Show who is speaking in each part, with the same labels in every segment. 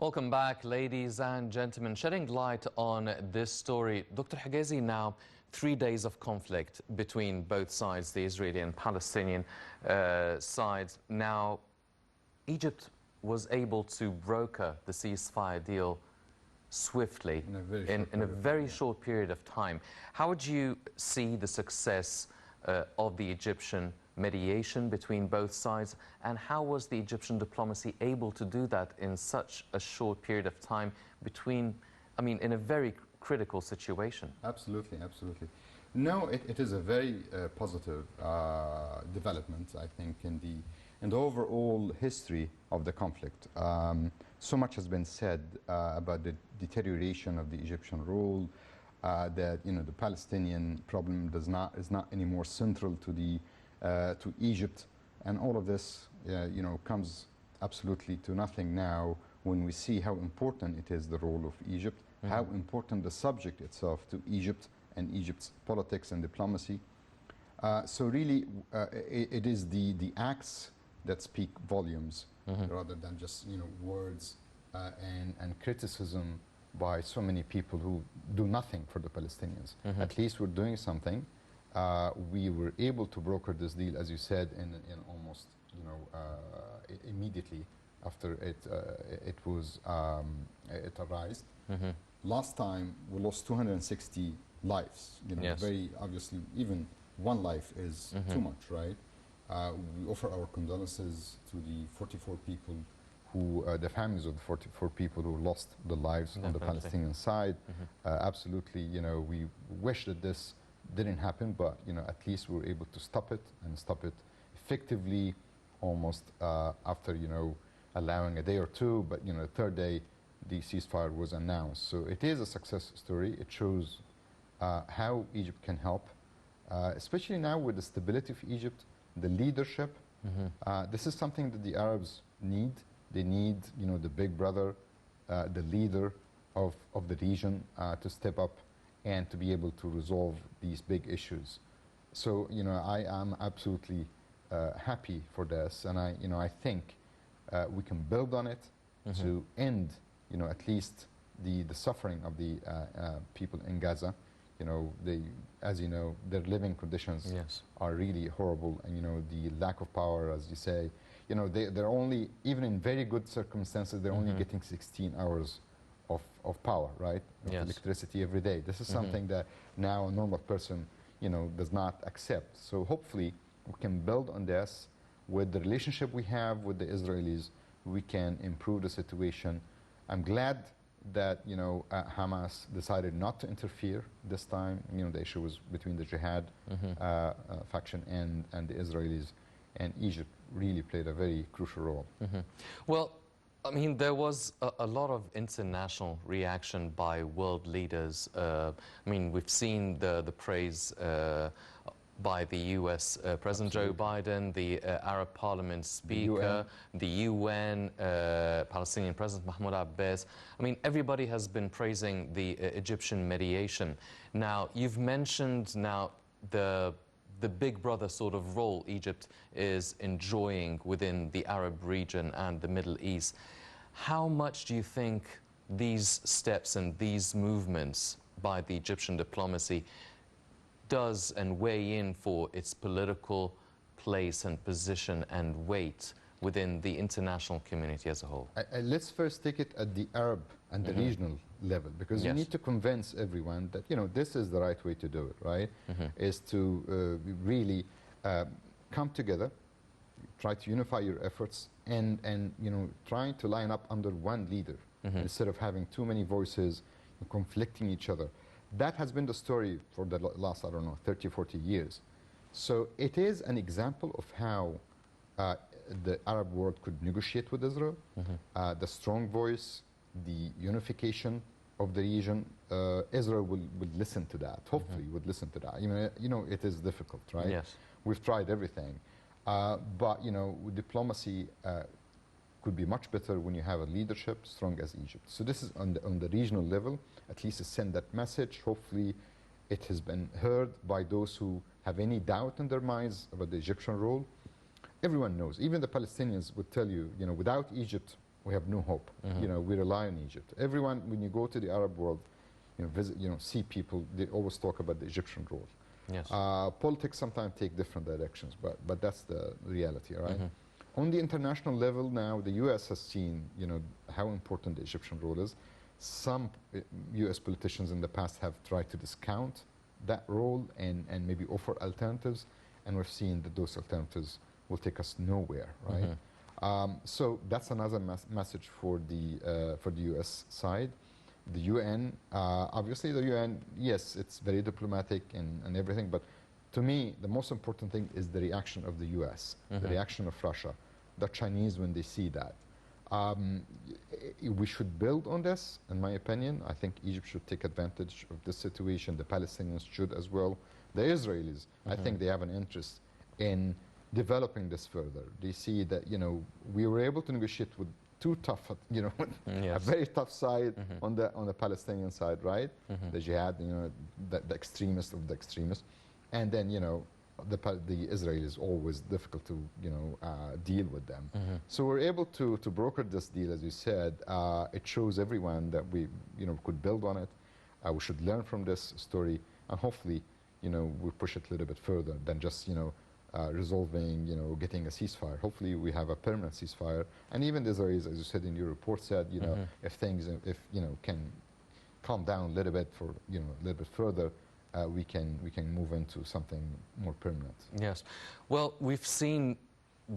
Speaker 1: Welcome back, ladies and gentlemen. Shedding light on this story, Dr. Hegazy, now 3 days of conflict between both sides, the Israeli and Palestinian sides. Now, Egypt was able to broker the ceasefire deal swiftly in a very short period of time. How would you see the success of the Egyptian mediation between both sides, and how was the Egyptian diplomacy able to do that in such a short period of time in a very critical situation?
Speaker 2: Absolutely, absolutely. No, it is a very positive development, I think, in the overall history of the conflict. So much has been said about the deterioration of the Egyptian role, that the Palestinian problem is not anymore central to Egypt, and all of this comes absolutely to nothing now when we see how important it is, the role of Egypt, how important the subject itself to Egypt and Egypt's politics and diplomacy. So really, it is the acts that speak volumes rather than just words and criticism by so many people who do nothing for the Palestinians. At least we're doing something. We were able to broker this deal, as you said, in almost immediately after it arose. Last time we lost 260 lives.
Speaker 1: Yes.
Speaker 2: Very obviously, even one life is too much, right? We offer our condolences to the 44 people the families of the 44 people who lost their lives on the Palestinian side. Absolutely, we wish that this didn't happen, but at least we were able to stop it, and stop it effectively, almost after allowing a day or two. But the third day, the ceasefire was announced. So it is a success story. It shows how Egypt can help, especially now with the stability of Egypt, the leadership. This is something that the Arabs need. They need the big brother, the leader of the region to step up and to be able to resolve these big issues. So I am absolutely happy for this, and I think we can build on it to end at least the suffering of the people in Gaza. As you know, their living conditions are really horrible, and the lack of power, as you say, they're only, even in very good circumstances, they're only getting 16 hours of power, right? Of electricity every day. This is something that now a normal person, does not accept. So hopefully we can build on this. With the relationship we have with the Israelis, we can improve the situation. I'm glad that Hamas decided not to interfere this time. The issue was between the Jihad faction and the Israelis, and Egypt really played a very crucial role.
Speaker 1: Well, there was a lot of international reaction by world leaders. We've seen the praise by the U.S. President Joe Biden, the Arab Parliament Speaker, the UN, Palestinian President Mahmoud Abbas. Everybody has been praising the Egyptian mediation. Now, you've mentioned now the big brother sort of role Egypt is enjoying within the Arab region and the Middle East. How much do you think these steps and these movements by the Egyptian diplomacy does and weigh in for its political place and position and weight within the international community as a whole?
Speaker 2: Let's first take it at the Arab and the regional level, because you need to convince everyone that this is the right way to do it, right? Is to really come together, try to unify your efforts, and trying to line up under one leader instead of having too many voices conflicting each other. That has been the story for the last, 30, 40 years. So it is an example of how the Arab world could negotiate with Israel, the strong voice, the unification of the region. Israel would listen to that, hopefully would listen to that. It is difficult, right?
Speaker 1: Yes.
Speaker 2: We've tried everything. But, diplomacy could be much better when you have a leadership strong as Egypt. So this is on the regional level, at least to send that message. Hopefully it has been heard by those who have any doubt in their minds about the Egyptian role. Everyone knows, even the Palestinians would tell you, without Egypt we have no hope. You know, we rely on Egypt. Everyone, when you go to the Arab world, you know, visit, you know, see people, they always talk about the Egyptian role.
Speaker 1: Yes.
Speaker 2: Politics sometimes take different directions, but that's the reality, right? On the international level now, the U.S. has seen, you know, how important the Egyptian role is. Some U.S. politicians in the past have tried to discount that role and maybe offer alternatives, and we've seen that those alternatives will take us nowhere, right? So that's another message for the U.S. side. The UN, obviously the UN, yes, it's very diplomatic and everything, but to me, the most important thing is the reaction of the US, the reaction of Russia, the Chinese when they see that. We should build on this, in my opinion. I think Egypt should take advantage of this situation. The Palestinians should as well. The Israelis, I think they have an interest in developing this further. They see that, you know, we were able to negotiate with too tough, you know, a very tough side on the Palestinian side, right? The jihad, you know, the extremists of the extremists, and then, you know, the Israel is always difficult to, you know, deal with them. So we're able to broker this deal, as you said. It shows everyone that we, you know, could build on it. We should learn from this story, and hopefully, you know, we push it a little bit further than just, you know, resolving, you know, getting a ceasefire. Hopefully we have a permanent ceasefire. And even the Israelis, as you said in your report, said, you know, if things, you know, can calm down a little bit for, you know, a little bit further, we can move into something more permanent.
Speaker 1: Yes. Well, we've seen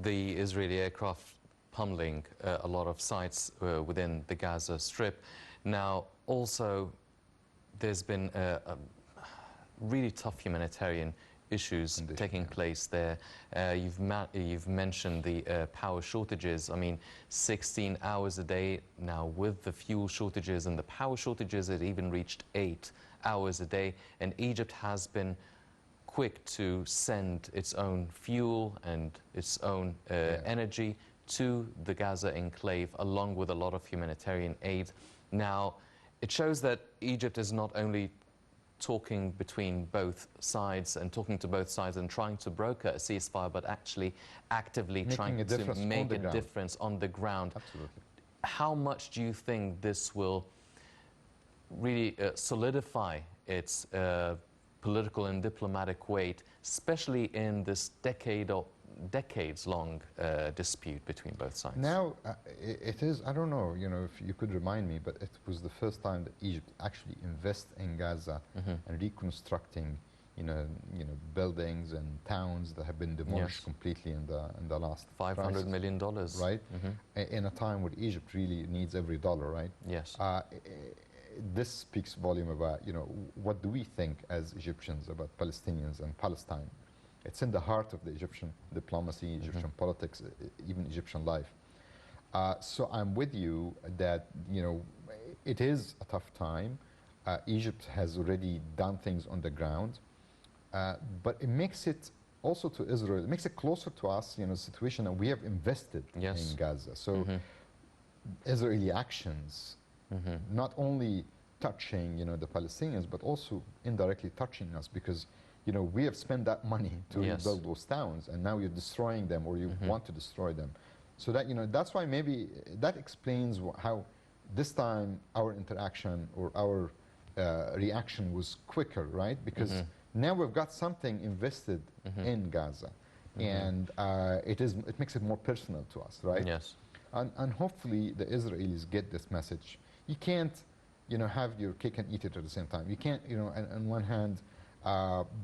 Speaker 1: the Israeli aircraft pummeling a lot of sites within the Gaza Strip. Now, also, there's been a really tough humanitarian issues taking place there. You've mentioned the power shortages. I mean, 16 hours a day now with the fuel shortages and the power shortages. It even reached 8 hours a day, and Egypt has been quick to send its own fuel and its own energy to the Gaza enclave, along with a lot of humanitarian aid. Now, it shows that Egypt is not only talking between both sides and talking to both sides and trying to broker a ceasefire, but actually actively trying to make a difference on the ground.
Speaker 2: Absolutely.
Speaker 1: How much do you think this will really solidify its political and diplomatic weight, especially in this decades-long dispute between both sides?
Speaker 2: Now, it is, I don't know, you know, if you could remind me, but it was the first time that Egypt actually invested in Gaza and reconstructing, you know, buildings and towns that have been demolished completely in the last
Speaker 1: $500 million.
Speaker 2: Right? In a time where Egypt really needs every dollar, right?
Speaker 1: Yes.
Speaker 2: This speaks volume about, you know, what do we think as Egyptians about Palestinians and Palestine? It's in the heart of the Egyptian diplomacy, Egyptian politics, even Egyptian life. So I'm with you that, you know, it is a tough time. Egypt has already done things on the ground, but it makes it also to Israel, it makes it closer to us, you know, situation that we have invested in Gaza. So Israeli actions, not only touching, you know, the Palestinians, but also indirectly touching us, because, you know, we have spent that money to rebuild those towns, and now you're destroying them, or you want to destroy them. So that, you know, that's why maybe that explains how this time our interaction or our reaction was quicker, right? Because now we've got something invested in Gaza, and it makes it more personal to us, right?
Speaker 1: Yes.
Speaker 2: And hopefully the Israelis get this message. You can't, you know, have your cake and eat it at the same time. You can't, you know, on one hand,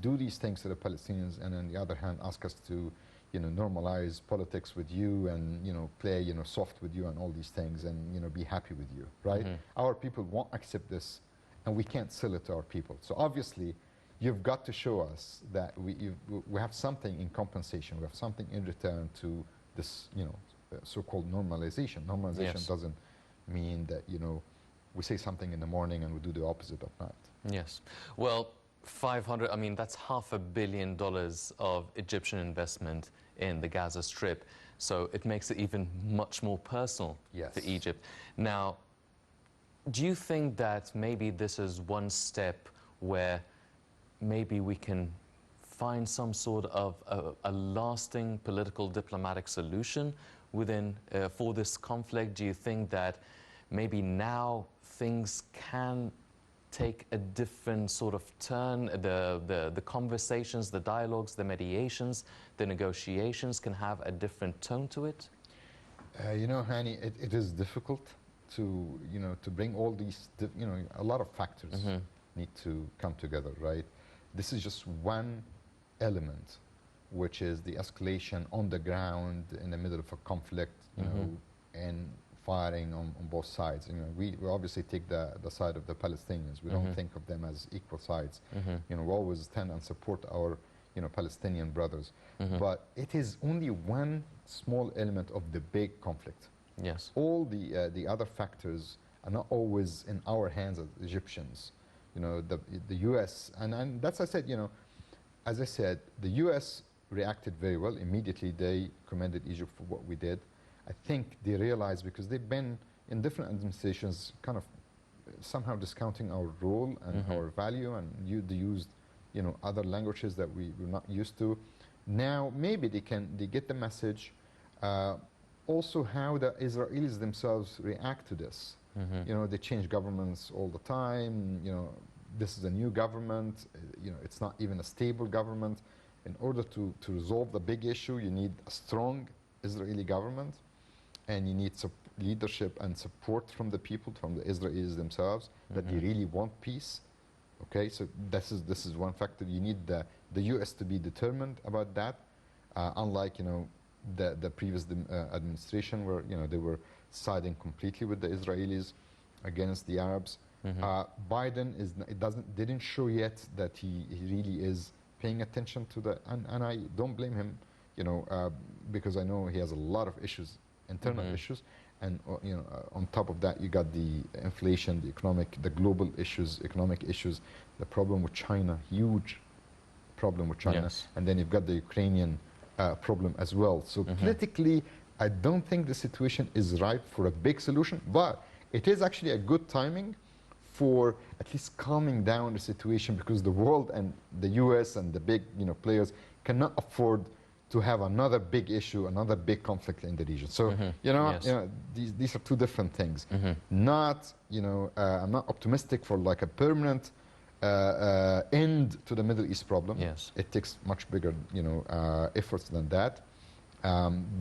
Speaker 2: do these things to the Palestinians, and on the other hand, ask us to, you know, normalize politics with you and, you know, play, you know, soft with you and all these things, and, you know, be happy with you, right? Our people won't accept this, and we can't sell it to our people. So obviously, you've got to show us that we have something in compensation. We have something in return to this, you know, so-called normalization. Normalization doesn't mean that, you know, we say something in the morning and we do the opposite at night.
Speaker 1: Yes. Well, 500, I mean, that's $500 million of Egyptian investment in the Gaza Strip. So it makes it even much more personal for Egypt. Now, do you think that maybe this is one step where maybe we can find some sort of a lasting political diplomatic solution within for this conflict? Do you think that maybe now things can take a different sort of turn? The conversations, the dialogues, the mediations, the negotiations can have a different tone to it?
Speaker 2: You know, Hani, it is difficult to, you know, to bring all these, you know, a lot of factors need to come together, right? This is just one element, which is the escalation on the ground in the middle of a conflict, you know, and firing on both sides. You know, we obviously take the side of the Palestinians. We don't think of them as equal sides. You know, we always stand and support our, you know, Palestinian brothers. But it is only one small element of the big conflict.
Speaker 1: Yes.
Speaker 2: All the other factors are not always in our hands as Egyptians. You know, the U.S. and that's, I said, you know, as I said, the U.S. reacted very well. Immediately they commended Egypt for what we did. I think they realized, because they've been in different administrations kind of somehow discounting our role and our value, and they used, you know, other languages that we were not used to. Now maybe they get the message. Also how the Israelis themselves react to this. You know, they change governments all the time. You know, this is a new government. You know, it's not even a stable government. In order to resolve the big issue, you need a strong Israeli government, and you need leadership and support from the people, from the Israelis themselves, that they really want peace. Okay, so this is one factor. You need the U.S. to be determined about that, unlike, you know, the previous administration, where, you know, they were siding completely with the Israelis against the Arabs. Biden didn't show yet that he really is paying attention to the, and I don't blame him, you know, because I know he has a lot of issues, internal issues, and you know, on top of that, you got the inflation, the global issues, economic issues, the problem with China, huge problem with China, and then you've got the Ukrainian problem as well. So politically, I don't think the situation is ripe for a big solution, but it is actually a good timing for at least calming down the situation, because the world and the US and the big, you know, players cannot afford to have another big issue, another big conflict in the region. So, you know, these are two different things. Not, you know, I'm not optimistic for like a permanent end to the Middle East problem.
Speaker 1: Yes.
Speaker 2: It takes much bigger, you know, efforts than that.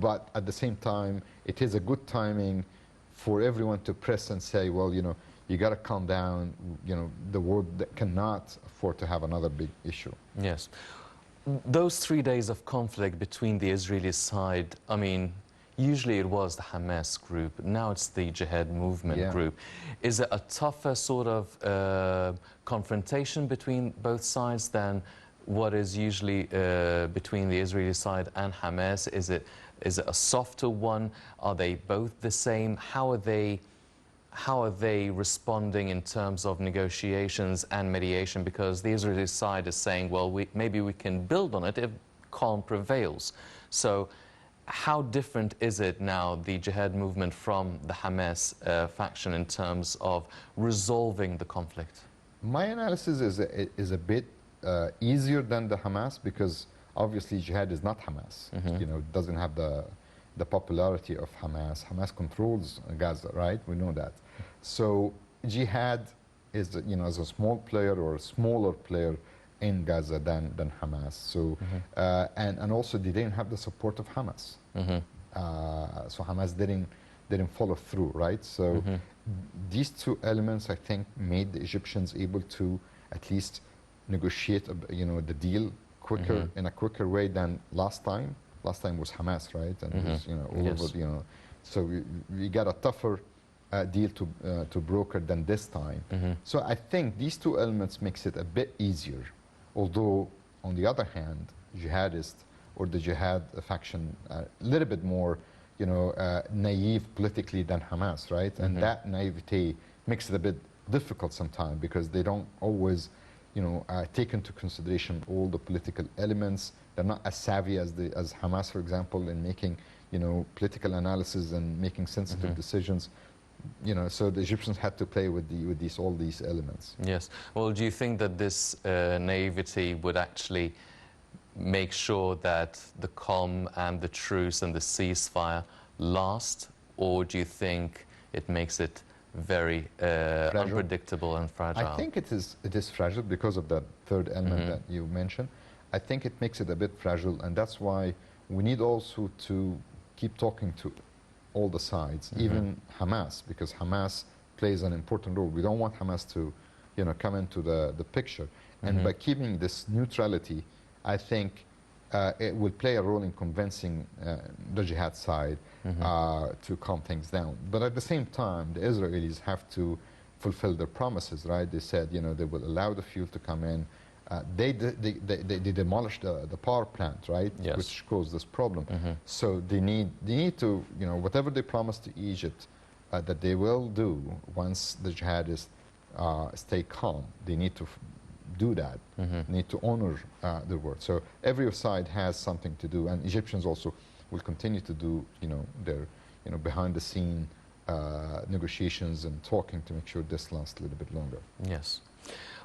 Speaker 2: But at the same time, it is a good timing for everyone to press and say, well, you know, you got to calm down. You know, the world cannot afford to have another big issue.
Speaker 1: Yes. Those 3 days of conflict between the Israeli side, I mean, usually it was the Hamas group. Now it's the Jihad movement group. Is it a tougher sort of confrontation between both sides than what is usually between the Israeli side and Hamas? Is it a softer one? Are they both the same? How are they responding in terms of negotiations and mediation? Because the Israeli side is saying, well, maybe we can build on it if calm prevails. So how different is it now, the Jihad movement, from the Hamas faction in terms of resolving the conflict?
Speaker 2: My analysis is a bit easier than the Hamas, because obviously Jihad is not Hamas. You know, it doesn't have the popularity of Hamas. Hamas controls Gaza, right? We know that. So Jihad is, you know, as a small player or a smaller player in Gaza than Hamas. So and also they didn't have the support of Hamas. So Hamas didn't follow through, right? So these two elements, I think, made the Egyptians able to at least negotiate, you know, the deal quicker, in a quicker way than last time. Last time was Hamas, right? And it was, you know, all over, you know. So we got a tougher deal to broker than this time. So I think these two elements makes it a bit easier. Although, on the other hand, jihadists or the Jihad faction a little bit more, you know, naive politically than Hamas, right? And that naivete makes it a bit difficult sometimes, because they don't always, you know, take into consideration all the political elements. They're not as savvy as Hamas, for example, in making, you know, political analysis and making sensitive decisions. You know, so the Egyptians had to play with all these elements.
Speaker 1: Yes. Well, do you think that this naivety would actually make sure that the calm and the truce and the ceasefire last, or do you think it makes it very unpredictable and fragile?
Speaker 2: I think it is fragile because of that third element that you mentioned. I think it makes it a bit fragile, and that's why we need also to keep talking to all the sides, even Hamas, because Hamas plays an important role. We don't want Hamas to, come into the picture. And by keeping this neutrality, I think it will play a role in convincing the jihad side to calm things down. But at the same time, the Israelis have to fulfill their promises, right? They said, they will allow the fuel to come in. They demolished the power plant, right?
Speaker 1: Yes.
Speaker 2: Which caused this problem. So they need to, whatever they promised to Egypt that they will do once the jihadists stay calm, they need to do that, need to honor their word. So every side has something to do, and Egyptians also will continue to do, their, behind the scene negotiations and talking to make sure this lasts a little bit longer.
Speaker 1: Yes.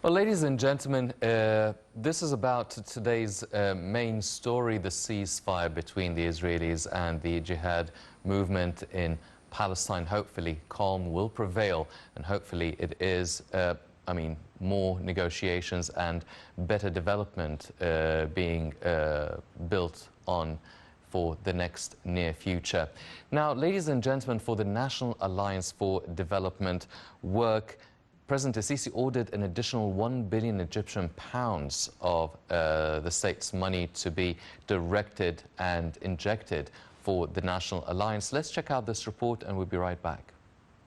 Speaker 1: Well, ladies and gentlemen, this is about today's main story, the ceasefire between the Israelis and the jihad movement in Palestine. Hopefully, calm will prevail, and hopefully it is, more negotiations and better development being built on for the next near future. Now, ladies and gentlemen, for the National Alliance for Development work, President Al-Sisi ordered an additional 1 billion Egyptian pounds of the state's money to be directed and injected for the National Alliance. Let's check out this report and we'll be right back.